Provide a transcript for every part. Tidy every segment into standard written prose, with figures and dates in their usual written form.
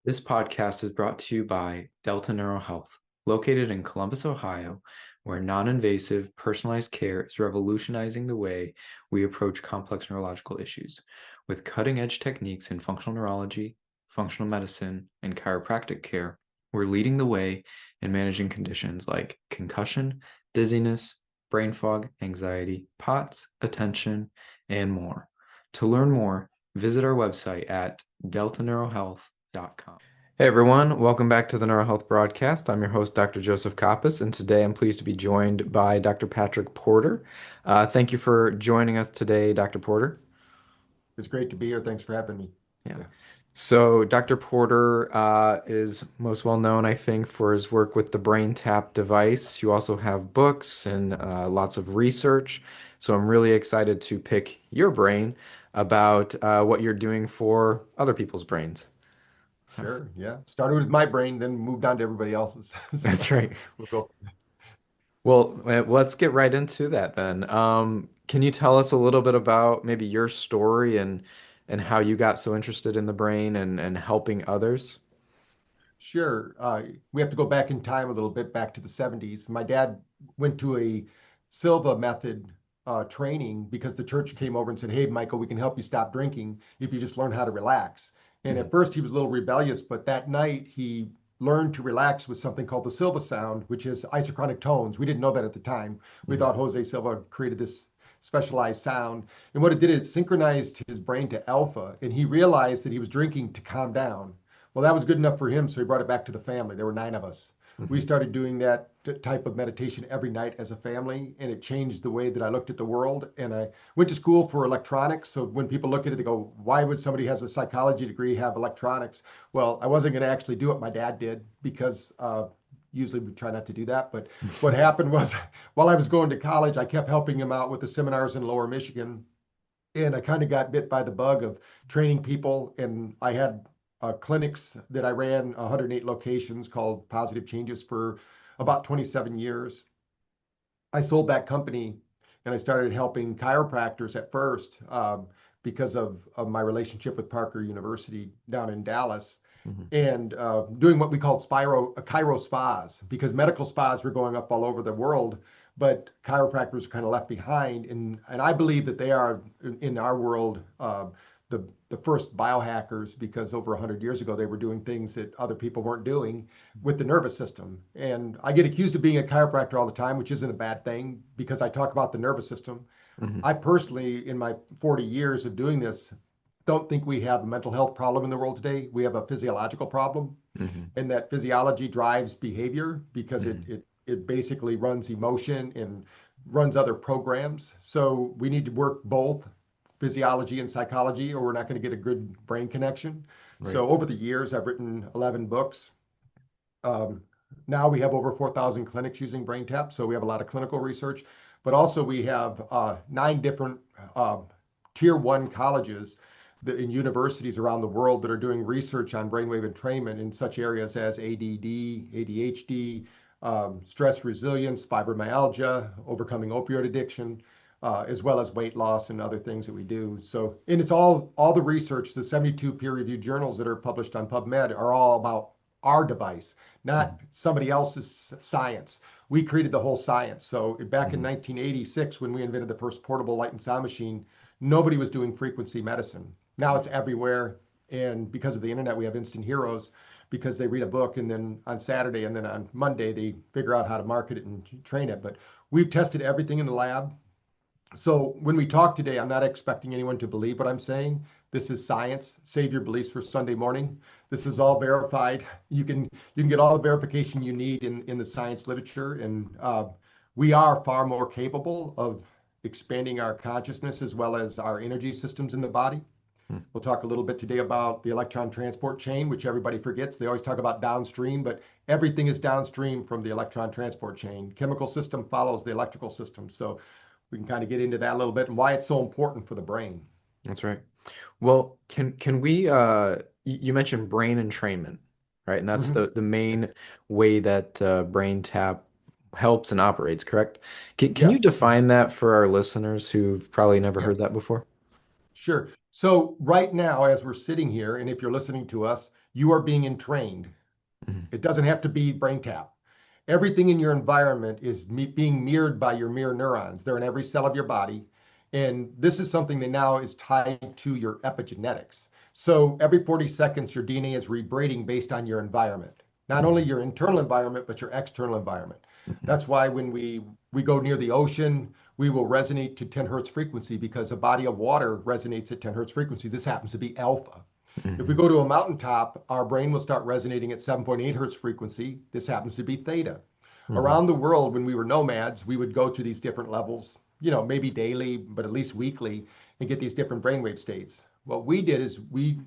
This podcast is brought to you by Delta Neural Health, located in Columbus, Ohio, where non-invasive, personalized care is revolutionizing the way we approach complex neurological issues. With cutting-edge techniques in functional neurology, functional medicine, and chiropractic care, we're leading the way in managing conditions like concussion, dizziness, brain fog, anxiety, POTS, attention, and more. To learn more, visit our website at deltaneuralhealth.com. Hey everyone, welcome back to the Neural Health Broadcast. I'm your host, Dr. Joseph Kappas, and today I'm pleased to be joined by Dr. Patrick Porter. Thank you for joining us today, Dr. Porter. It's great to be here. Thanks for having me. Yeah. Yeah. So Dr. Porter is most well known, I think, for his work with the BrainTap device. You also have books and lots of research. So I'm really excited to pick your brain about what you're doing for other people's brains. So Sure. Yeah. Started with my brain, then moved on to everybody else's. that's So right. we'll go. Well, let's get right into that then. Can you tell us a little bit about maybe your story and how you got so interested in the brain and helping others? Sure. We have to go back in time a little bit, back to the 70s. My dad went to a Silva method training because the church came over and said, "Hey, Michael, we can help you stop drinking if you just learn how to relax." And Mhm. at first he was a little rebellious, but that night he learned to relax with something called the Silva sound, which is isochronic tones. We didn't know that at the time. We Mhm. thought Jose Silva created this specialized sound. And what it did, it synchronized his brain to alpha, and he realized that he was drinking to calm down. Well, that was good enough for him, so he brought it back to the family. There were 9 of us. We Mhm. started doing that type of meditation every night as a family, and it changed the way that I looked at the world. And I went to school for electronics. So when people look at it, they go, "Why would somebody who has a psychology degree have electronics?" Well, I wasn't going to actually do what my dad did because usually we try not to do that. But what happened was, while I was going to college, I kept helping him out with the seminars in Lower Michigan, and I kind of got bit by the bug of training people. And I had clinics that I ran 108 locations called Positive Changes for about 27 years. I sold that company and I started helping chiropractors at first because of my relationship with Parker University down in Dallas, Mhm. and doing what we called chiro spas, because medical spas were going up all over the world, but chiropractors were kind of left behind. And I believe that they are in our world the first biohackers, because over 100 years ago they were doing things that other people weren't doing with the nervous system. And I get accused of being a chiropractor all the time, which isn't a bad thing because I talk about the nervous system. Mhm. I personally, in my 40 years of doing this, don't think we have a mental health problem in the world today. We have a physiological problem, Mhm. and that physiology drives behavior because it Mhm. it it basically runs emotion and runs other programs. So we need to work both physiology and psychology, or we're not going to get a good brain connection. Right. So over the years, I've written 11 books. Um, Now we have over 4,000 clinics using BrainTap, so we have a lot of clinical research, but also we have 9 different uh, tier one colleges in universities around the world that are doing research on brainwave entrainment in such areas as ADD, ADHD, stress resilience, fibromyalgia, overcoming opioid addiction, as well as weight loss and other things that we do. So, and it's all the research, the 72 peer-reviewed journals that are published on PubMed are all about our device, Mhm. not somebody else's science. We created the whole science. So back in Mhm. 1986, when we invented the first portable light and sound machine, nobody was doing frequency medicine. Now it's everywhere. And because of the internet, we have instant heroes because they read a book and then on Saturday and then on Monday, they figure out how to market it and train it. But we've tested everything in the lab. So when we talk today, I'm not expecting anyone to believe what I'm saying. This is science. Save your beliefs for Sunday morning. This is all verified. You can get all the verification you need in the science literature, and we are far more capable of expanding our consciousness as well as our energy systems in the body. Mhm. We'll talk a little bit today about the electron transport chain, which everybody forgets. They always talk about downstream, but everything is downstream from the electron transport chain. Chemical system follows the electrical system. So we can kind of get into that a little bit and why it's so important for the brain. That's right. Well, can we you mentioned brain entrainment, right? And that's Mhm. the main way that brain tap helps and operates, correct? Can you Yes. define that for our listeners who've probably never Yeah. heard that before? Sure. So right now, as we're sitting here, and if you're listening to us, you are being entrained. Mhm. It doesn't have to be BrainTap. Everything in your environment is being mirrored by your mirror neurons. They're in every cell of your body. And this is something that now is tied to your epigenetics. So every 40 seconds, your DNA is rebraiding based on your environment, not only Mhm. your internal environment, but your external environment. Mhm. That's why when we go near the ocean, we will resonate to 10 hertz frequency because a body of water resonates at 10 hertz frequency. This happens to be alpha. If we Mhm. go to a mountaintop, our brain will start resonating at 7.8 hertz frequency. This happens to be theta. Mhm. Around the world, when we were nomads, we would go to these different levels, maybe daily, but at least weekly, and get these different brainwave states. What we did is we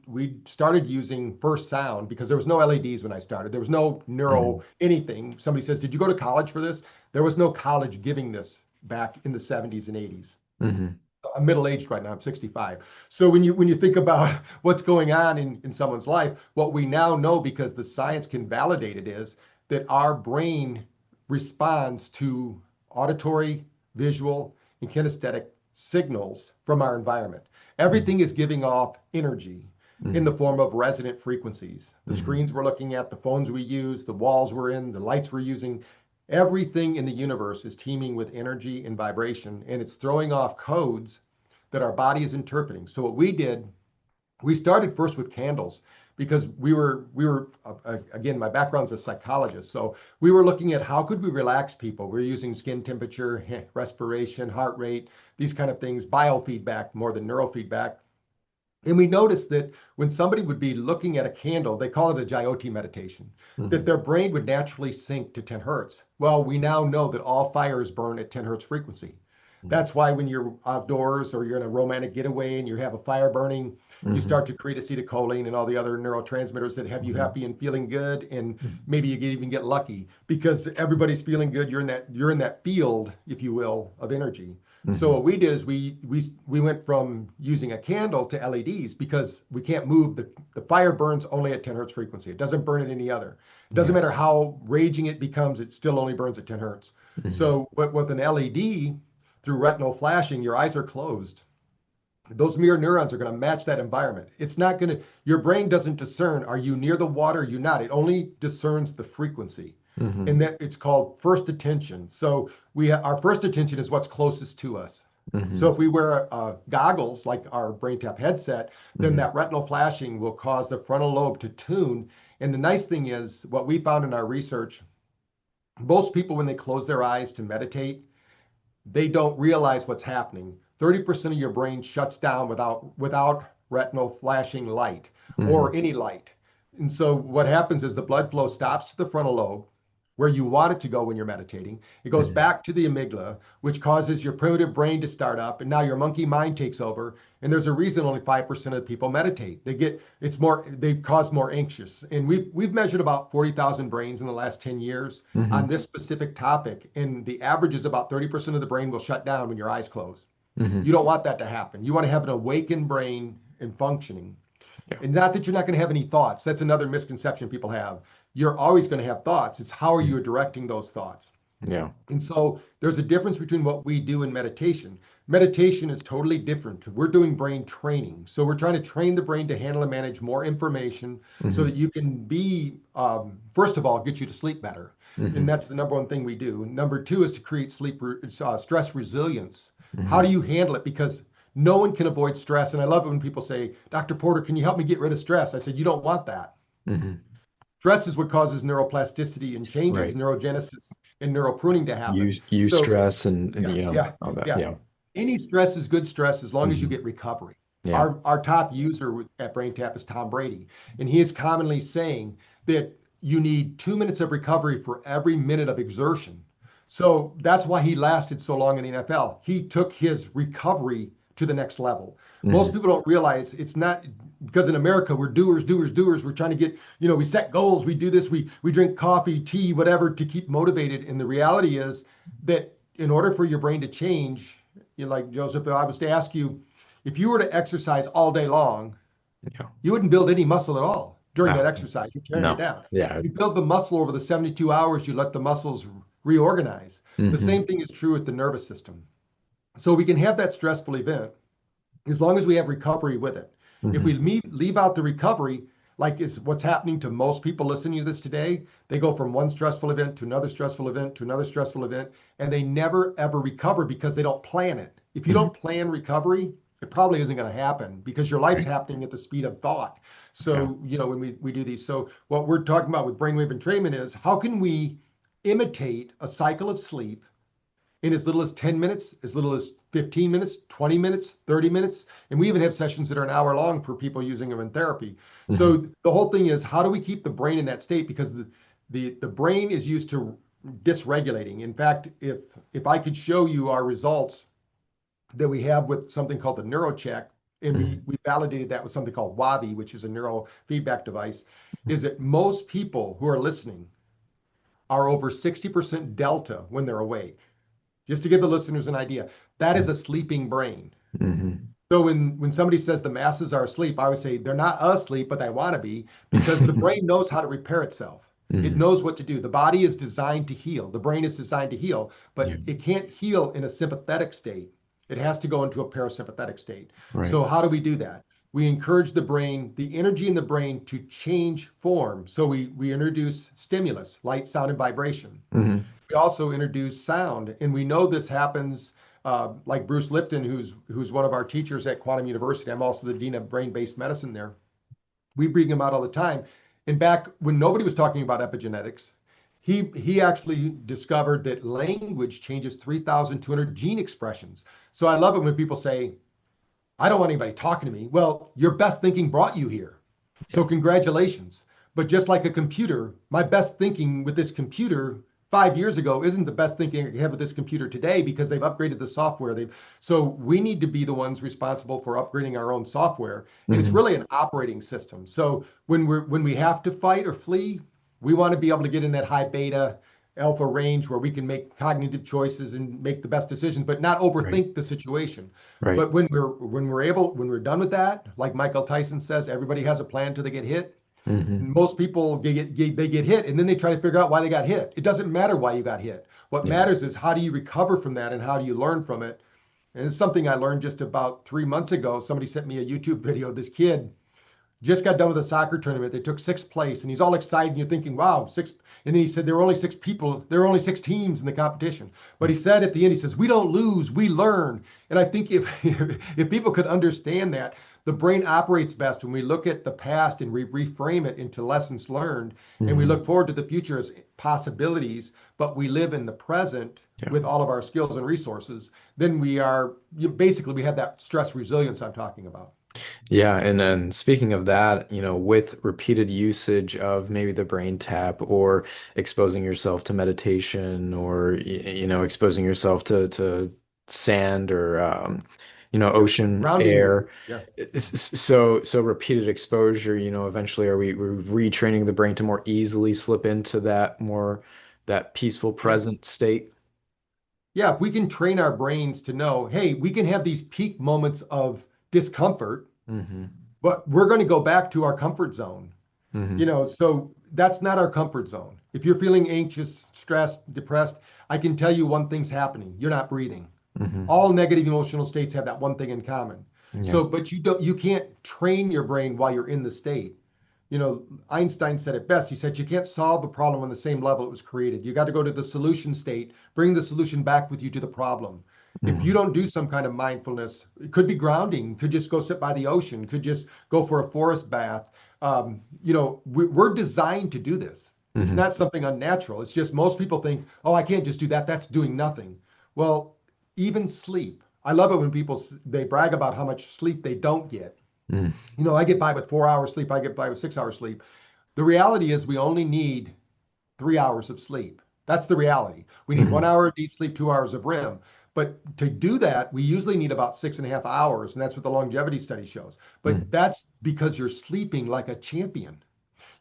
started using first sound because there was no LEDs when I started. There was no neuro Mhm. anything. Somebody says, "Did you go to college for this?" There was no college giving this back in the 70s and 80s. Mhm. I'm middle aged right now. I'm 65. So when you think about what's going on in someone's life, what we now know because the science can validate it is that our brain responds to auditory, visual, and kinesthetic signals from our environment. Mhm. Everything is giving off energy in the Mhm. form of resonant frequencies. The Mhm. screens we're looking at, the phones we use, the walls we're in, the lights we're using, everything in the universe is teeming with energy and vibration, and it's throwing off codes that our body is interpreting. So what we did, we started first with candles because again, my background's a psychologist, so we were looking at how could we relax people. We're using skin temperature, respiration, heart rate, these kind of things, biofeedback more than neurofeedback. And we noticed that when somebody would be looking at a candle, they call it a jyoti meditation, that Mhm. their brain would naturally sync to 10 hertz. Well, we now know that all fires burn at 10 hertz frequency. Mhm. That's why when you're outdoors or you're in a romantic getaway and you have a fire burning, you Mhm. start to create acetylcholine and all the other neurotransmitters that have you Mhm. happy and feeling good. And Mhm. maybe you even get lucky because everybody's feeling good. You're in that field, if you will, of energy. So Mhm. what we did is we went from using a candle to LEDs because we can't move the fire burns only at 10 hertz frequency. It doesn't burn at any other. It doesn't Yeah. matter how raging it becomes, it still only burns at 10 hertz. Mhm. So but with an LED through retinal flashing, your eyes are closed. Those mirror neurons are going to match that environment. It's not going to, your brain doesn't discern, are you near the water? Are you not? It only discerns the frequency. And Mhm. that it's called first attention. So our first attention is what's closest to us. So Mhm. if we wear goggles like our BrainTap headset, then Mhm. that retinal flashing will cause the frontal lobe to tune. And the nice thing is, what we found in our research, most people, when they close their eyes to meditate, they don't realize what's happening. 30% of your brain shuts down without retinal flashing light or Mhm. any light. And so what happens is the blood flow stops to the frontal lobe where you want it to go when you're meditating. It goes Mhm. back to the amygdala, which causes your primitive brain to start up, and now your monkey mind takes over. And there's a reason only 5% of people meditate. They cause more anxious. And we've measured about 40,000 brains in the last 10 years on Mhm. this specific topic. And the average is about 30% of the brain will shut down when your eyes close. You Mhm. don't want that to happen. You want to have an awakened brain and functioning. Yeah. And not that you're not going to have any thoughts. That's another misconception people have. You're always going to have thoughts. It's how are Mhm. you directing those thoughts? Yeah. And so there's a difference between what we do in meditation. Meditation is totally different. We're doing brain training. So we're trying to train the brain to handle and manage more information so that Mhm. you can first of all, get you to sleep better. And Mhm. that's the number one thing we do. Number two is to create stress resilience. How do Mhm. you handle it? Because no one can avoid stress. And I love it when people say, Dr. Porter, can you help me get rid of stress? I said, you don't want that. Mhm. Stress is what causes neuroplasticity and changes, Right. neurogenesis and neuropruning to happen. Use So stress and yeah, yeah, all that. yeah. Yeah. Any stress is good stress as long as you Mhm. get recovery. Yeah. Our top user at BrainTap is Tom Brady, and he is commonly saying that you need 2 minutes of recovery for every minute of exertion. So that's why he lasted so long in the NFL. He took his recovery to the next level. Most Mhm. people don't realize it's not because in America we're doers, doers, doers. We're trying to get, we set goals, we do this, we drink coffee, tea, whatever to keep motivated. And the reality is that in order for your brain to change, like Joseph, if I was to ask you, if you were to exercise all day long, Yeah. you wouldn't build any muscle at all during that No. exercise. You're tearing it No. down. Yeah. You build the muscle over the 72 hours, you let the muscles reorganize. The Mhm. same thing is true with the nervous system. So we can have that stressful event as long as we have recovery with it. If we Mhm. leave out the recovery, like is what's happening to most people listening to this today. They go from one stressful event to another stressful event to another stressful event, and they never ever recover because they don't plan it. If you Mhm. don't plan recovery, it probably isn't going to happen because your life's Right. happening at the speed of thought. Yeah. So, when we do these, so what we're talking about with brainwave entrainment is how can we imitate a cycle of sleep in as little as 10 minutes, as little as 15 minutes, 20 minutes, 30 minutes. And we even have sessions that are an hour long for people using them in therapy. Mhm. So the whole thing is how do we keep the brain in that state? Because the brain is used to dysregulating. In fact, if I could show you our results that we have with something called the neurocheck, and we, Mhm. we validated that with something called WAVI, which is a neurofeedback device, is that most people who are listening are over 60% delta when they're awake. Just to give the listeners an idea, that is a sleeping brain. Mhm. So when somebody says the masses are asleep, I would say they're not asleep, but they want to be because the brain knows how to repair itself. It Mhm. knows what to do. The body is designed to heal. The brain is designed to heal, Yeah. but it can't heal in a sympathetic state. It has to go into a parasympathetic state. Right. So how do we do that? We encourage the brain, the energy in the brain to change form. So we introduce stimulus, light, sound, and vibration. Mhm. We also introduce sound, and we know this happens. Like Bruce Lipton, who's one of our teachers at Quantum University. I'm also the dean of brain-based medicine there. We bring him out all the time. And back when nobody was talking about epigenetics, he actually discovered that language changes 3,200 gene expressions. So I love it when people say, I don't want anybody talking to me. Well, your best thinking brought you here. So Yeah. congratulations. But just like a computer, my best thinking with this computer 5 years ago isn't the best thinking I have with this computer today because they've upgraded the software. So we need to be the ones responsible for upgrading our own software. And it's Mhm. really an operating system. So when we have to fight or flee, we want to be able to get in that high beta alpha range where we can make cognitive choices and make the best decisions, but not Right. overthink the situation. Right. But when we're done with that, like Michael Tyson says, everybody has a plan till they get hit. Mhm. Most people they get hit and then they try to figure out why they got hit. It doesn't matter why you got hit. What Yeah. matters is how do you recover from that and how do you learn from it. And it's something I learned just about 3 months ago. Somebody sent me a YouTube video of this kid just got done with a soccer tournament. They took sixth place, and he's all excited. And you're thinking, "Wow, six!" And then he said there were only six people. There were only six teams in the competition. But he said at the end, he says, "We don't lose, we learn." And I think if if people could understand that, the brain operates best when we look at the past and we reframe it into lessons learned, and we Mhm. look forward to the future as possibilities. But we live in the present Yeah. with all of our skills and resources. Then basically we have that stress resilience I'm talking about. Yeah, and then speaking of that, with repeated usage of maybe the brain tap or exposing yourself to meditation or exposing yourself to sand or Yeah, ocean grounding is air. yeah. So repeated exposure, eventually we're retraining the brain to more easily slip into that peaceful Yeah. present state. Yeah, if we can train our brains to know, hey, we can have these peak moments of discomfort, Hmm. but we're going to go back to our comfort zone. Hmm. So that's not our comfort zone. If you're feeling anxious, stressed, depressed, I can tell you one thing's happening. You're not breathing. Hmm. All negative emotional states have that one thing in common. So, Yes. but you can't train your brain while you're in the state. Einstein said it best. He said, you can't solve a problem on the same level it was created. You got to go to the solution state, bring the solution back with you to the problem. If you Hmm. don't do some kind of mindfulness, it could be grounding, could just go sit by the ocean, could just go for a forest bath. We're designed to do this. It's Hmm. not something unnatural. It's just most people think, oh, I can't just do that. That's doing nothing. Well, even sleep. I love it when they brag about how much sleep they don't get. I get by with 4 hours sleep. I get by with 6 hours sleep. The reality is we only need 3 hours of sleep. That's the reality. We need one Hmm. hour of deep sleep, 2 hours of REM. But to do that, we usually need about 6.5 hours. And that's what the longevity study shows. But Hmm. that's because you're sleeping like a champion.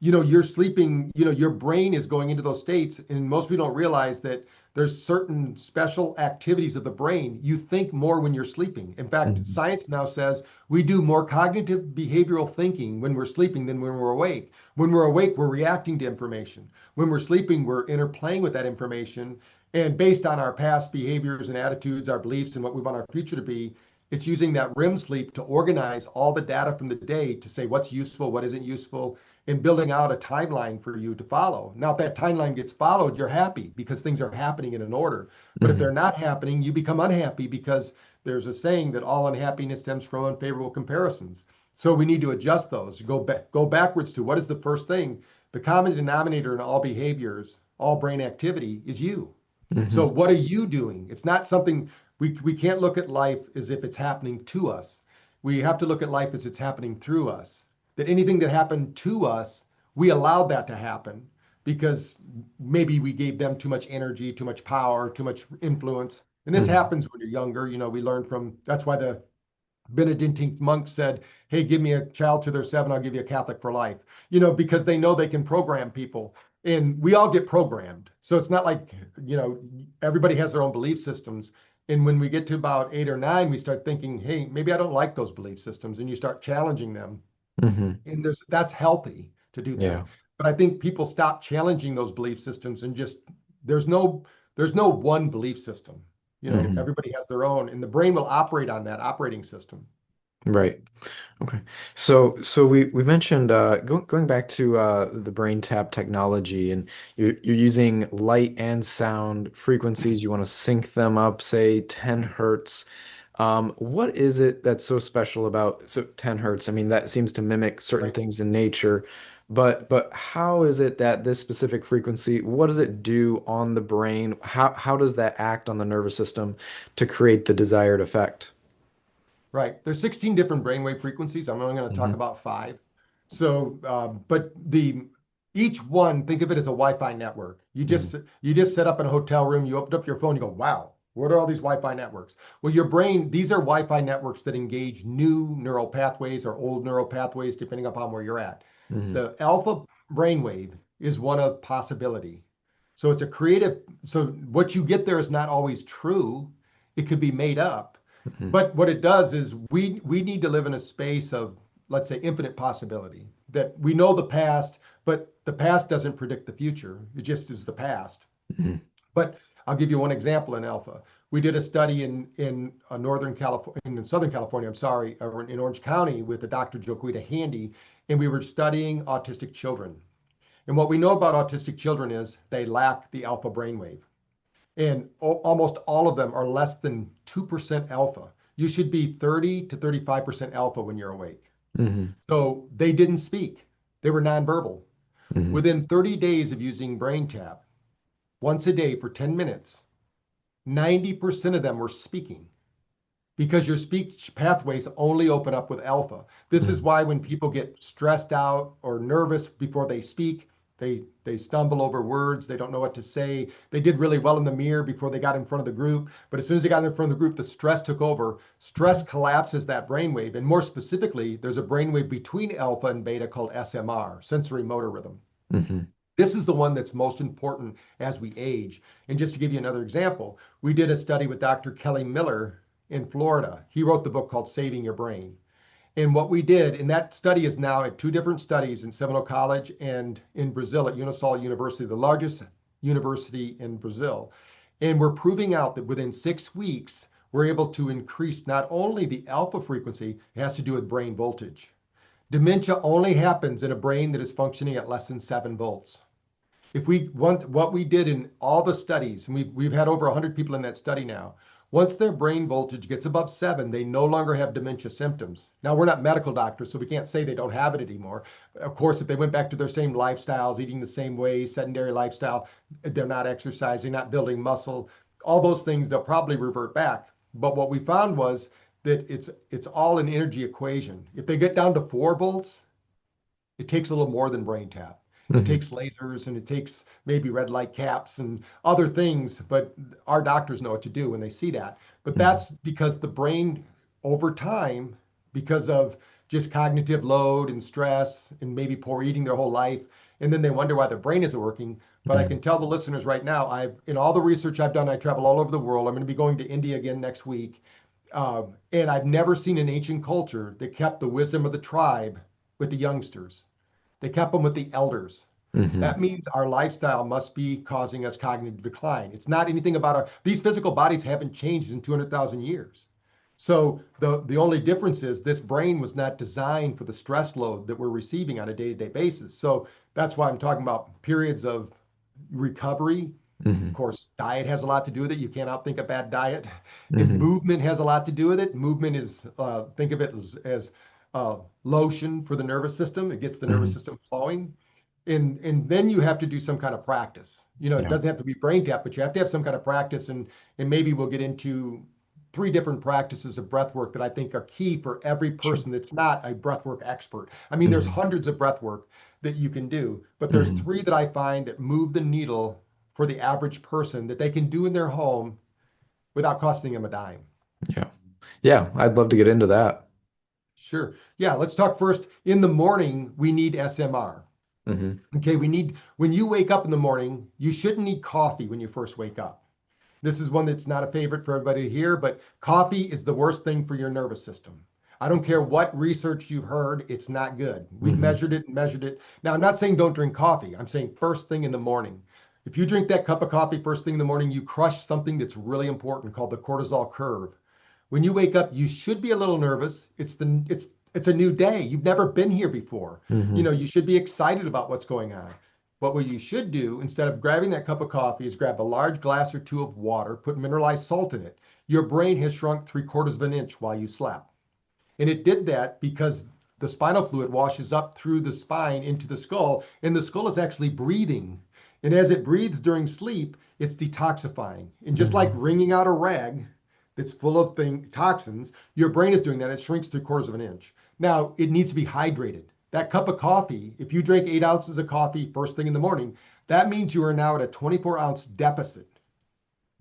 You're sleeping, your brain is going into those states. And most people don't realize that there's certain special activities of the brain. You think more when you're sleeping. In fact, Hmm. science now says we do more cognitive behavioral thinking when we're sleeping than when we're awake. When we're awake, we're reacting to information. When we're sleeping, we're interplaying with that information. And based on our past behaviors and attitudes, our beliefs, and what we want our future to be, It's using that REM sleep to organize all the data from the day to say what's useful, what isn't useful, and building out a timeline for you to follow. Now, if that timeline gets followed, you're happy because things are happening in an order. But if they're Hmm. not happening, you become unhappy because there's a saying that all unhappiness stems from unfavorable comparisons. So we need to adjust those. Go backwards to what is the first thing? The common denominator in all behaviors, all brain activity is you. Hmm. So what are you doing? It's not something we can't look at life as if it's happening to us. We have to look at life as it's happening through us. That anything that happened to us, we allowed that to happen because maybe we gave them too much energy, too much power, too much influence. And this Hmm. happens when you're younger. We learn from that's why the Benedictine monk said, "Hey, give me a child till they're 7, I'll give you a Catholic for life." Because they know they can program people, and we all get programmed. So it's not like everybody has their own belief systems. And when we get to about 8 or 9, we start thinking, "Hey, maybe I don't like those belief systems," and you start challenging them. Hmm. And that's healthy to do that. Yeah. But I think people stop challenging those belief systems and just there's no there's no one belief system. Hmm. Everybody has their own, and the brain will operate on that operating system. Right. Okay. So we mentioned going back to the BrainTap technology, and you're using light and sound frequencies. You want to sync them up, say 10 hertz. What is it that's so special about 10 hertz? I mean, that seems to mimic certain Right. things in nature, but how is it that this specific frequency, what does it do on the brain? How does that act on the nervous system to create the desired effect? Right. There's 16 different brainwave frequencies. I'm only going to talk Hmm. about five. So, but the each one, think of it as a Wi-Fi network. Hmm. You just set up in a hotel room. You open up your phone. You go, wow, what are all these Wi-Fi networks? Well, your brain. These are Wi-Fi networks that engage new neural pathways or old neural pathways, depending upon where you're at. Hmm. The alpha brainwave is one of possibility. So it's a creative. So what you get there is not always true. It could be made up, Hmm. but what it does is we need to live in a space of, let's say, infinite possibility. That we know the past, but the past doesn't predict the future. It just is the past. Hmm. But I'll give you one example in alpha. We did a study in Northern California, in Southern California, I'm sorry, in Orange County with a Dr. Joquita Handy, and we were studying autistic children. And what we know about autistic children is they lack the alpha brainwave, and almost all of them are less than 2% alpha. You should be 30 to 35% alpha when you're awake. Hmm. So they didn't speak, they were nonverbal. Hmm. Within 30 days of using BrainTap once a day for 10 minutes, 90% of them were speaking because your speech pathways only open up with alpha. This is Hmm. why when people get stressed out or nervous before they speak, they stumble over words, they don't know what to say. They did really well in the mirror before they got in front of the group, but as soon as they got in front of the group, the stress took over. Stress collapses that brainwave, and more specifically, there's a brainwave between alpha and beta called SMR, sensory motor rhythm. Hmm. This is the one that's most important as we age. And just to give you another example, we did a study with Dr. Kelly Miller in Florida. He wrote the book called Saving Your Brain. And what we did, and that study is now at two different studies in Seminole College and in Brazil at Unisol University, the largest university in Brazil. And we're proving out that within 6 weeks, we're able to increase not only the alpha frequency, it has to do with brain voltage. Dementia only happens in a brain that is functioning at less than 7 volts. If we want what we did in all the studies, and we've had over 100 people in that study now, once their brain voltage gets above 7, they no longer have dementia symptoms. Now, we're not medical doctors, so we can't say they don't have it anymore. Of course, if they went back to their same lifestyles, eating the same way, sedentary lifestyle, they're not exercising, not building muscle, all those things, they'll probably revert back. But what we found was that it's all an energy equation. If they get down to 4 volts, it takes a little more than BrainTap. It Hmm. takes lasers and it takes maybe red light caps and other things, but our doctors know what to do when they see that. But Hmm. that's because the brain, over time, because of just cognitive load and stress and maybe poor eating their whole life, and then they wonder why their brain isn't working. But I Hmm. can tell the listeners right now, in all the research I've done, I travel all over the world. I'm going to be going to India again next week. And I've never seen an ancient culture that kept the wisdom of the tribe with the youngsters. They kept them with the elders. Hmm. That means our lifestyle must be causing us cognitive decline. It's not anything about these physical bodies haven't changed in 200,000 years. So the only difference is this brain was not designed for the stress load that we're receiving on a day-to-day basis. So that's why I'm talking about periods of recovery. Of Hmm. course, diet has a lot to do with it. You can't outthink a bad diet. And Hmm. movement has a lot to do with it. Movement is, think of it as lotion for the nervous system. It gets the nervous Hmm. system flowing. And then you have to do some kind of practice. It Yeah. doesn't have to be brain tap, but you have to have some kind of practice. And maybe we'll get into three different practices of breath work that I think are key for every Sure. person that's not a breath work expert. I mean, there's Hmm. hundreds of breath work that you can do, but there's Hmm. three that I find that move the needle for the average person that they can do in their home without costing them a dime. Yeah. Yeah. I'd love to get into that. Sure. Yeah, let's talk first. In the morning, we need SMR. Hmm. Okay, when you wake up in the morning, you shouldn't need coffee when you first wake up. This is one that's not a favorite for everybody to hear, but coffee is the worst thing for your nervous system. I don't care what research you've heard, it's not good. We've Hmm. measured it and measured it. Now, I'm not saying don't drink coffee. I'm saying first thing in the morning. If you drink that cup of coffee first thing in the morning, you crush something that's really important called the cortisol curve. When you wake up, you should be a little nervous. It's a new day. You've never been here before. Hmm. You should be excited about what's going on. But what you should do, instead of grabbing that cup of coffee, is grab a large glass or two of water, put mineralized salt in it. Your brain has shrunk 3/4 of an inch while you slept. And it did that because the spinal fluid washes up through the spine into the skull, and the skull is actually breathing. And as it breathes during sleep, it's detoxifying. And just like Hmm. wringing out a rag that's full of toxins, your brain is doing that. It shrinks 3/4 of an inch. Now, it needs to be hydrated. That cup of coffee, if you drink 8 ounces of coffee first thing in the morning, that means you are now at a 24-ounce deficit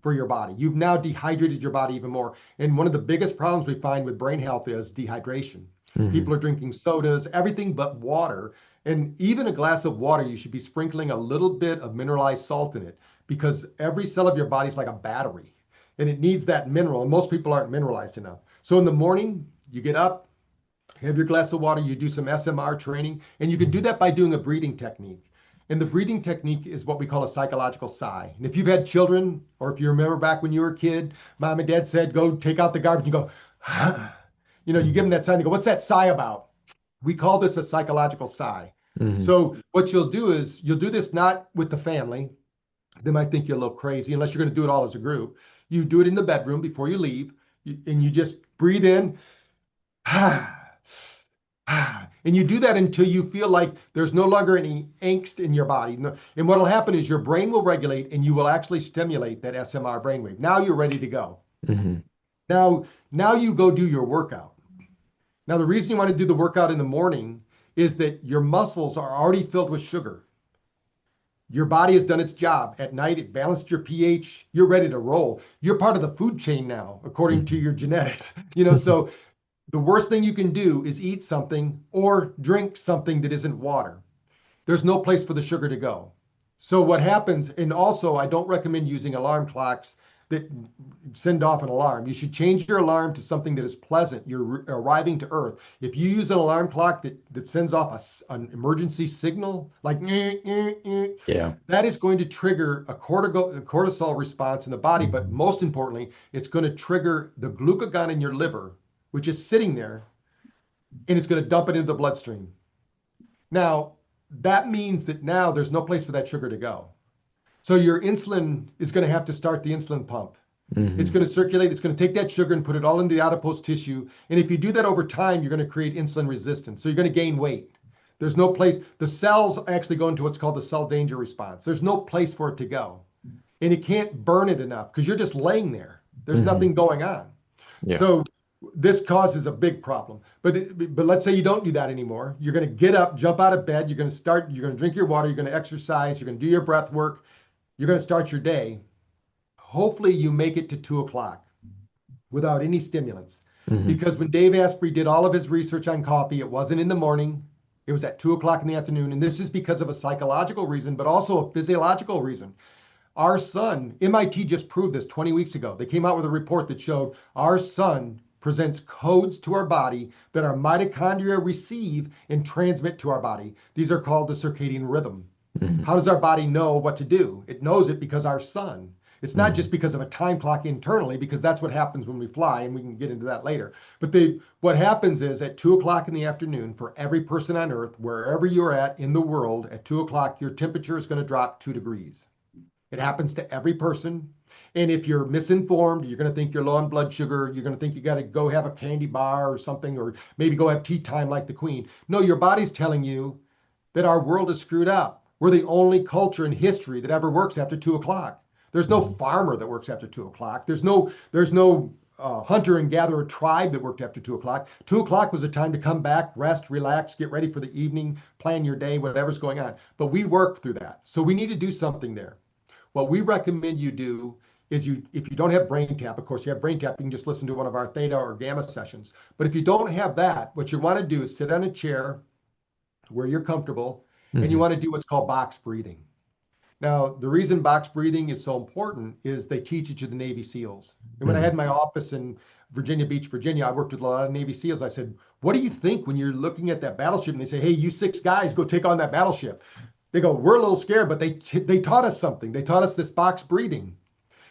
for your body. You've now dehydrated your body even more. And one of the biggest problems we find with brain health is dehydration. Hmm. People are drinking sodas, everything but water. And even a glass of water, you should be sprinkling a little bit of mineralized salt in it because every cell of your body is like a battery and it needs that mineral. And most people aren't mineralized enough. So in the morning, you get up, have your glass of water, you do some SMR training, and you can do Hmm. that by doing a breathing technique. And the breathing technique is what we call a psychological sigh. And if you've had children, or if you remember back when you were a kid, mom and dad said, go take out the garbage and go, you give them that sign, they go, what's that sigh about? We call this a psychological sigh. Hmm. So what you'll do is you'll do this not with the family. They might think you're a little crazy unless you're going to do it all as a group. You do it in the bedroom before you leave, and you just breathe in. And you do that until you feel like there's no longer any angst in your body. And what will happen is your brain will regulate and you will actually stimulate that SMR brainwave. Now you're ready to go. Hmm. Now you go do your workout. Now, the reason you want to do the workout in the morning is that your muscles are already filled with sugar. Your body has done its job. At night, it balanced your pH. You're ready to roll. You're part of the food chain now, according to Hmm. your genetics. So the worst thing you can do is eat something or drink something that isn't water. There's no place for the sugar to go. So what happens, and also I don't recommend using alarm clocks that send off an alarm. You should change your alarm to something that is pleasant. You're arriving to Earth. If you use an alarm clock that sends off an emergency signal, like Yeah. that is going to trigger a cortisol response in the body. But Hmm. most importantly, it's going to trigger the glucagon in your liver, which is sitting there, and it's going to dump it into the bloodstream. Now, that means that now there's no place for that sugar to go. So your insulin is going to have to start the insulin pump. It's Hmm. going to circulate, it's going to take that sugar and put it all into the adipose tissue. And if you do that over time, you're going to create insulin resistance. So you're going to gain weight. There's no place, the cells actually go into what's called the cell danger response. There's no place for it to go. And it can't burn it enough because you're just laying there. There's Hmm. nothing going on. Yeah. So this causes a big problem. But let's say you don't do that anymore. You're going to get up, jump out of bed. You're going to drink your water. You're going to exercise. You're going to do your breath work. You're going to start your day. Hopefully you make it to 2 o'clock without any stimulants. Hmm. Because when Dave Asprey did all of his research on coffee, it wasn't in the morning. It was at 2 o'clock in the afternoon. And this is because of a psychological reason, but also a physiological reason. Our sun, MIT just proved this 20 weeks ago. They came out with a report that showed our sun presents codes to our body that our mitochondria receive and transmit to our body. These are called the circadian rhythm. Hmm. How does our body know what to do? It knows it because our sun. It's not Mhm. just because of a time clock internally, because that's what happens when we fly, and we can get into that later. But what happens is at 2 o'clock in the afternoon, for every person on Earth, wherever you're at in the world, at 2 o'clock, your temperature is going to drop 2 degrees. It happens to every person. And if you're misinformed, you're going to think you're low on blood sugar. You're going to think you got to go have a candy bar or something, or maybe go have tea time like the Queen. No, your body's telling you that our world is screwed up. We're the only culture in history that ever works after 2 o'clock. There's no Mhm. farmer that works after 2 o'clock. There's no hunter and gatherer tribe that worked after 2 o'clock. 2 o'clock was a time to come back, rest, relax, get ready for the evening, plan your day, whatever's going on. But we work through that. So we need to do something there. What we recommend you do is if you don't have BrainTap, of course, you have BrainTap, you can just listen to one of our theta or gamma sessions. But if you don't have that, what you want to do is sit on a chair where you're comfortable, and you Mhm. want to do what's called box breathing. Now, the reason box breathing is so important is they teach it to the Navy SEALs. And when I had Mhm. my office in Virginia Beach, Virginia, I worked with a lot of Navy SEALs. I said, what do you think when you're looking at that battleship and they say, hey, you 6 guys, go take on that battleship? They go, we're a little scared, but they taught us something. They taught us this box breathing.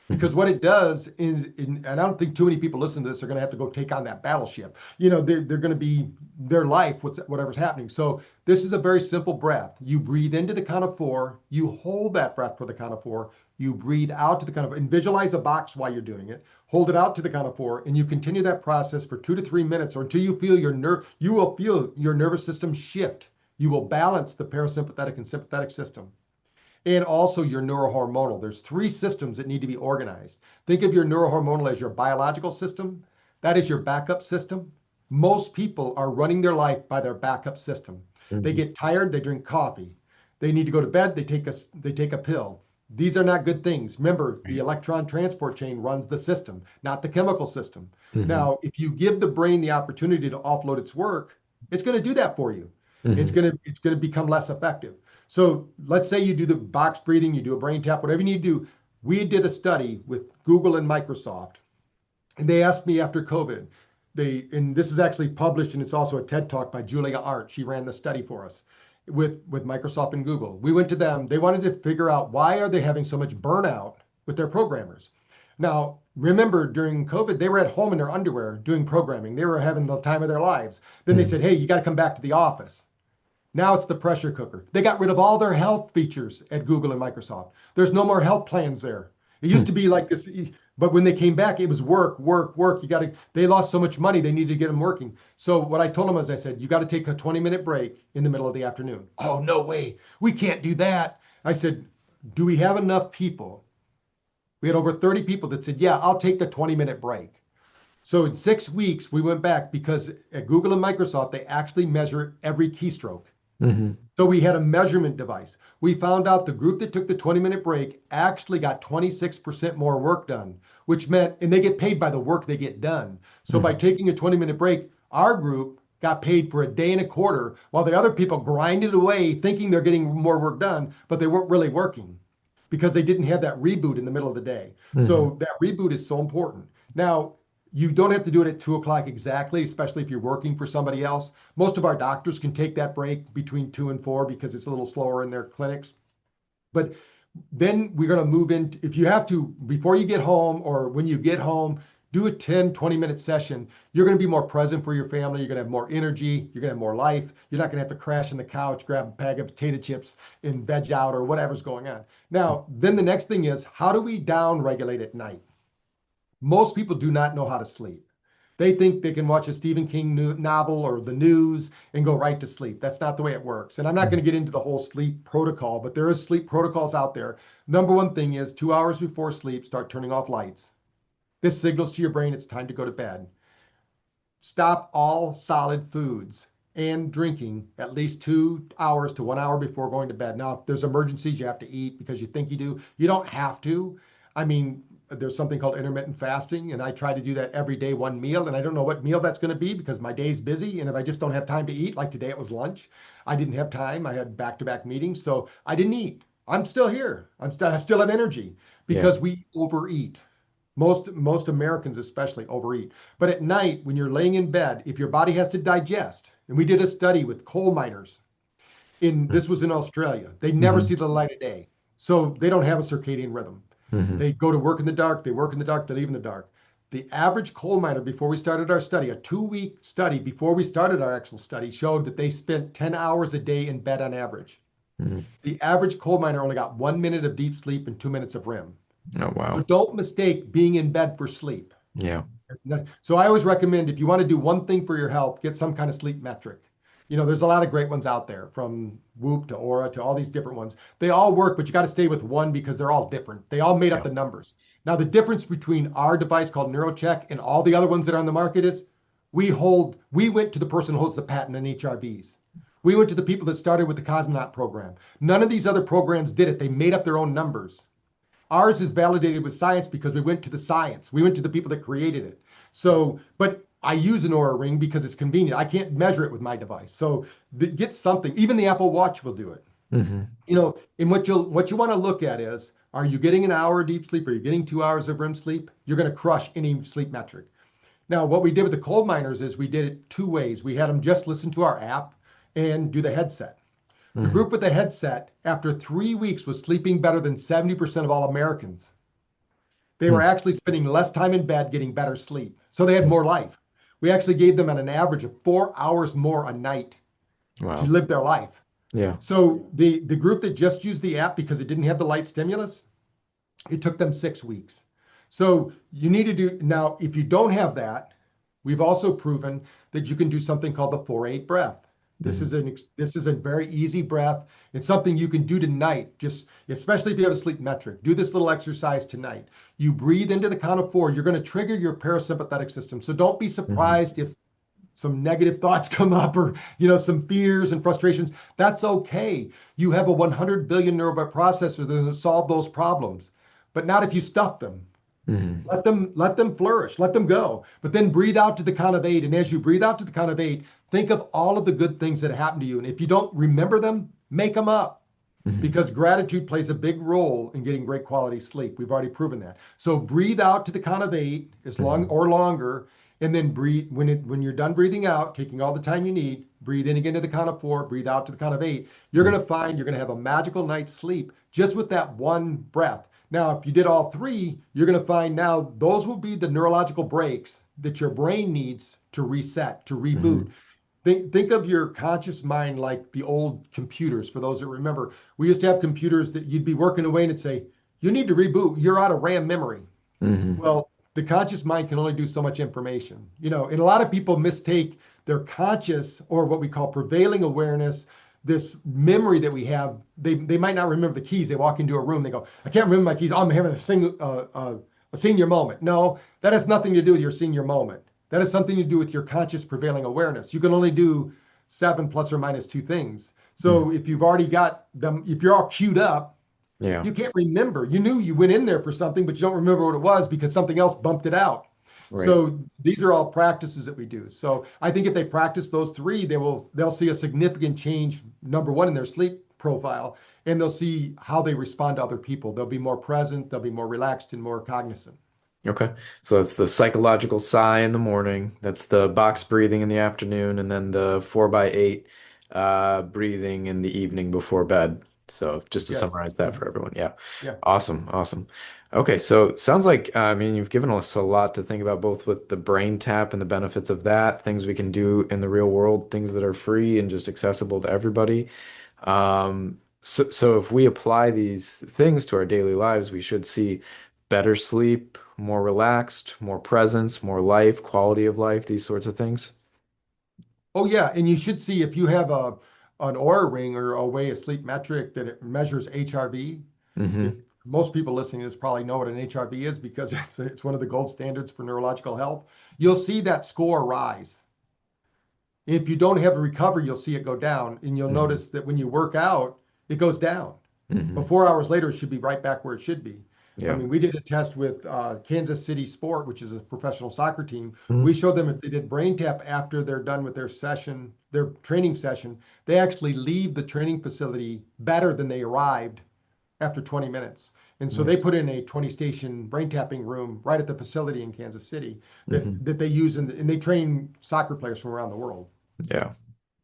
Because Mhm. what it does is, and I don't think too many people listen to this are going to have to go take on that battleship. They're going to be their life, whatever's happening. So this is a very simple breath. You breathe into the count of 4. You hold that breath for the count of 4. You breathe out to the count of, and visualize a box while you're doing it. Hold it out to the count of 4, and you continue that process for 2 to 3 minutes, or until you feel you will feel your nervous system shift. You will balance the parasympathetic and sympathetic system, and also your neurohormonal. There's 3 systems that need to be organized. Think of your neurohormonal as your biological system. That is your backup system. Most people are running their life by their backup system. They Mhm. get tired, they drink coffee. They need to go to bed, they take a pill. These are not good things. Remember, the Right. electron transport chain runs the system, not the chemical system. Mhm. Now, if you give the brain the opportunity to offload its work, it's going to do that for you. It's Mhm. going to it's going to become less effective. So let's say you do the box breathing, you do a brain tap, whatever you need to do. We did a study with Google and Microsoft, and they asked me after COVID. And this is actually published, and it's also a TED talk by Julia Arndt. She ran the study for us with Microsoft and Google. We went to them. They wanted to figure out, why are they having so much burnout with their programmers. Now, remember, during COVID, they were at home in their underwear doing programming. They were having the time of their lives. Then they said, Mhm. hey, you got to come back to the office. Now it's the pressure cooker. They got rid of all their health features at Google and Microsoft. There's no more health plans there. It used to be like this, but when they came back, it was work, work, work. They lost so much money, they needed to get them working. So what I told them was, I said, you got to take a 20-minute break in the middle of the afternoon. Oh, no way. We can't do that. I said, do we have enough people? We had over 30 people that said, yeah, I'll take the 20-minute break. So in 6 weeks, we went back, because at Google and Microsoft, they actually measure every keystroke. Mhm. So we had a measurement device. We found out the group that took the 20-minute break actually got 26% more work done, which meant, and they get paid by the work they get done. So by Mhm. taking a 20-minute break, our group got paid for a day and a quarter, while the other people grinded away thinking they're getting more work done, but they weren't really working because they didn't have that reboot in the middle of the day. Mhm. So that reboot is so important. Now, you don't have to do it at 2 o'clock exactly, especially if you're working for somebody else. Most of our doctors can take that break between 2 and 4 because it's a little slower in their clinics. But then we're going to move in. If you have to, before you get home or when you get home, do a 10, 20-minute session. You're going to be more present for your family. You're going to have more energy. You're going to have more life. You're not going to have to crash on the couch, grab a bag of potato chips and veg out or whatever's going on. Now, then the next thing is, how do we down regulate at night? Most people do not know how to sleep. They think they can watch a Stephen King novel or the news and go right to sleep. That's not the way it works. And I'm not going Mhm. to get into the whole sleep protocol, but there is sleep protocols out there. Number one thing is, 2 hours before sleep, start turning off lights. This signals to your brain it's time to go to bed. Stop all solid foods and drinking at least 2 hours to 1 hour before going to bed. Now, if there's emergencies, you have to eat because you think you do. You don't have to. I mean, there's something called intermittent fasting, and I try to do that every day, one meal. And I don't know what meal that's going to be because my day's busy. And if I just don't have time to eat, like today it was lunch, I didn't have time. I had back-to-back meetings, so I didn't eat. I'm still here. I still have energy Yeah. because we overeat. Most Americans especially overeat. But at night, when you're laying in bed, if your body has to digest, and we did a study with coal miners, this was in Australia. They never Mhm. see the light of day. So they don't have a circadian rhythm. Hmm. They go to work in the dark, they work in the dark, they leave in the dark. The average coal miner before we started our study, a 2 week study before we started our actual study, showed that they spent 10 hours a day in bed on average. Hmm. The average coal miner only got 1 minute of deep sleep and 2 minutes of REM. Oh, So wow. don't mistake being in bed for sleep. Yeah. So I always recommend if you want to do one thing for your health, get some kind of sleep metric. There's a lot of great ones out there from Whoop to Aura to all these different ones. They all work, but you got to stay with one because they're all different. They all made up Yeah. the numbers. Now, the difference between our device called NeuroCheck and all the other ones that are on the market is we went to the person who holds the patent on HRVs. We went to the people that started with the cosmonaut program. None of these other programs did it. They made up their own numbers. Ours is validated with science because we went to the science. We went to the people that created it. So, but I use an Aura ring because it's convenient. I can't measure it with my device. So get something. Even the Apple Watch will do it. Hmm. And what you want to look at is, are you getting an hour of deep sleep? Are you getting 2 hours of REM sleep? You're going to crush any sleep metric. Now, what we did with the coal miners is we did it two ways. We had them just listen to our app and do the headset. The Hmm. group with the headset, after 3 weeks, was sleeping better than 70% of all Americans. They were actually spending less time in bed getting better sleep. So they had more life. We actually gave them an average of 4 hours more a night to Wow. live their life. Yeah. So the group that just used the app because it didn't have the light stimulus, it took them 6 weeks. So you need to do now, if you don't have that, we've also proven that you can do something called the 4-8 breath. This Hmm. is this is a very easy breath. It's something you can do tonight, just especially if you have a sleep metric. Do this little exercise tonight. You breathe into the count of 4. You're going to trigger your parasympathetic system. So don't be Hmm. surprised if some negative thoughts come up or some fears and frustrations. That's okay. You have a 100 billion neural processor that will solve those problems, but not if you stuff them. Hmm. Let them flourish. Let them go. But then breathe out to the count of 8. And as you breathe out to the count of 8, think of all of the good things that happened to you. And if you don't remember them, make them up Hmm. because gratitude plays a big role in getting great quality sleep. We've already proven that. So breathe out to the count of 8 as long Hmm. or longer, and then breathe when you're done breathing out, taking all the time you need. Breathe in again to the count of 4. Breathe out to the count of 8. You're going to find you're going to have a magical night's sleep just with that one breath. Now, if you did all three, you're going to find now those will be the neurological breaks that your brain needs to reset, to reboot. Hmm. Think of your conscious mind like the old computers. For those that remember, we used to have computers that you'd be working away and it'd say, "You need to reboot. You're out of RAM memory." Hmm. Well, the conscious mind can only do so much information, and a lot of people mistake their conscious or what we call prevailing awareness, this memory that we have. They might not remember the keys. They walk into a room, they go, "I can't remember my keys. Oh, I'm having a senior moment." No, that has nothing to do with your senior moment. That has something to do with your conscious prevailing awareness. You can only do 7 ± 2 things. So if you've already got them, if you're all queued up, Yeah. you can't remember. You knew you went in there for something, but you don't remember what it was because something else bumped it out. Right. So these are all practices that we do. So I think if they practice those three, they'll see a significant change, number one, in their sleep profile, and they'll see how they respond to other people. They'll be more present, they'll be more relaxed and more cognizant. Okay. So that's the psychological sigh in the morning. That's the box breathing in the afternoon, and then the 4 by 8 breathing in the evening before bed. So just to Yes. summarize that for everyone. Yeah. Yeah. Awesome. Awesome. Okay. So sounds like, I mean, you've given us a lot to think about, both with the brain tap and the benefits of that, things we can do in the real world, things that are free and just accessible to everybody. So if we apply these things to our daily lives, we should see better sleep, more relaxed, more presence, more life, quality of life, these sorts of things. Oh yeah, and you should see if you have an Aura ring or a way, a sleep metric that it measures HRV. If Hmm. most people listening to this probably know what an HRV is because it's one of the gold standards for neurological health, you'll see that score rise. If you don't have a recovery, you'll see it go down, and you'll Hmm. notice that when you work out, it goes down. But Hmm. 4 hours later, it should be right back where it should be. I Yeah. mean, we did a test with Kansas City Sport, which is a professional soccer team. We Hmm. showed them if they did BrainTap after they're done with their session, their training session, they actually leave the training facility better than they arrived after 20 minutes. And so they Nice. put in a 20 station brain tapping room right at the facility in Kansas City that, Hmm. that they use, and they train soccer players from around the world. Yeah.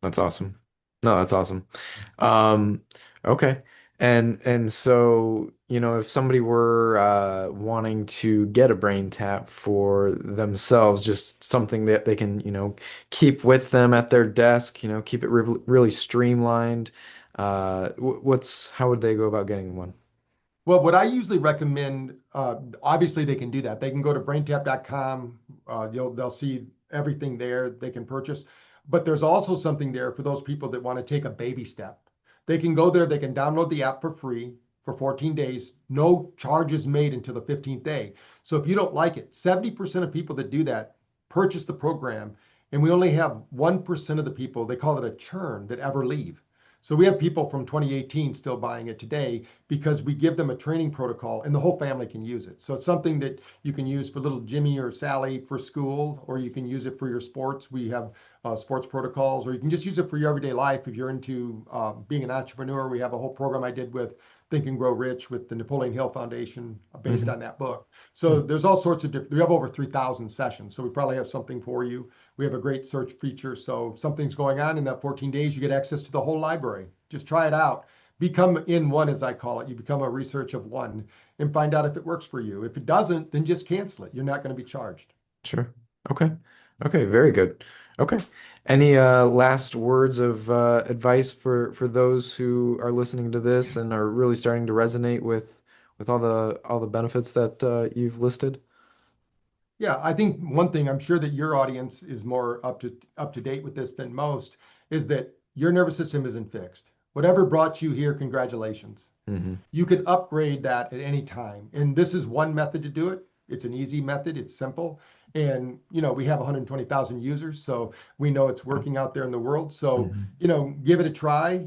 That's awesome. No, that's awesome. Um, okay. And so, if somebody were wanting to get a brain tap for themselves, just something that they can, keep with them at their desk, keep it re really streamlined, how would they go about getting one? Well, what I usually recommend, obviously they can do that. They can go to braintap.com. They'll see everything there they can purchase. But there's also something there for those people that want to take a baby step. They can go there, they can download the app for free for 14 days. No charges made until the 15th day. So if you don't like it, 70% of people that do that purchase the program. And we only have 1% of the people, they call it a churn, that ever leave. So we have people from 2018 still buying it today because we give them a training protocol and the whole family can use it. So it's something that you can use for little Jimmy or Sally for school, or you can use it for your sports. We have sports protocols, or you can just use it for your everyday life. If you're into being an entrepreneur, we have a whole program I did with Think and Grow Rich with the Napoleon Hill Foundation based Hmm. on that book. So there's all sorts of different, we have over 3,000 sessions. So we probably have something for you. We have a great search feature. So if something's going on in that 14 days, you get access to the whole library. Just try it out. Become in one, as I call it. You become a research of one and find out if it works for you. If it doesn't, then just cancel it. You're not going to be charged. Sure. Okay. Okay, very good. Okay. Any last words of advice for those who are listening to this and are really starting to resonate with all the benefits that you've listed? Yeah, I think one thing I'm sure that your audience is more up to date with this than most is that your nervous system isn't fixed. Whatever brought you here, congratulations. Hmm. You can upgrade that at any time. And this is one method to do it. It's an easy method, it's simple. And we have 120,000 users, so we know it's working out there in the world. So, Hmm. give it a try.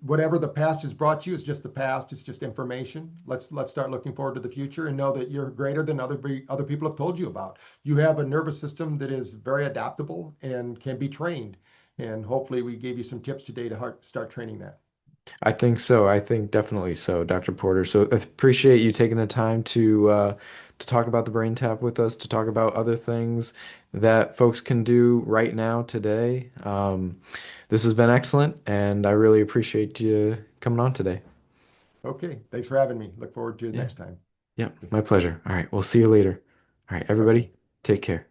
Whatever the past has brought you is just the past. It's just information. Let's start looking forward to the future and know that you're greater than other people have told you about. You have a nervous system that is very adaptable and can be trained. And hopefully we gave you some tips today to start training that. I think so. I think definitely so, Dr. Porter. So I appreciate you taking the time to talk about the brain tap with us, to talk about other things that folks can do right now today. This has been excellent, and I really appreciate you coming on today. Okay, thanks for having me. Look forward to the Yeah. next time. Yeah, my pleasure. All right, we'll see you later. All right, Okay. everybody, take care.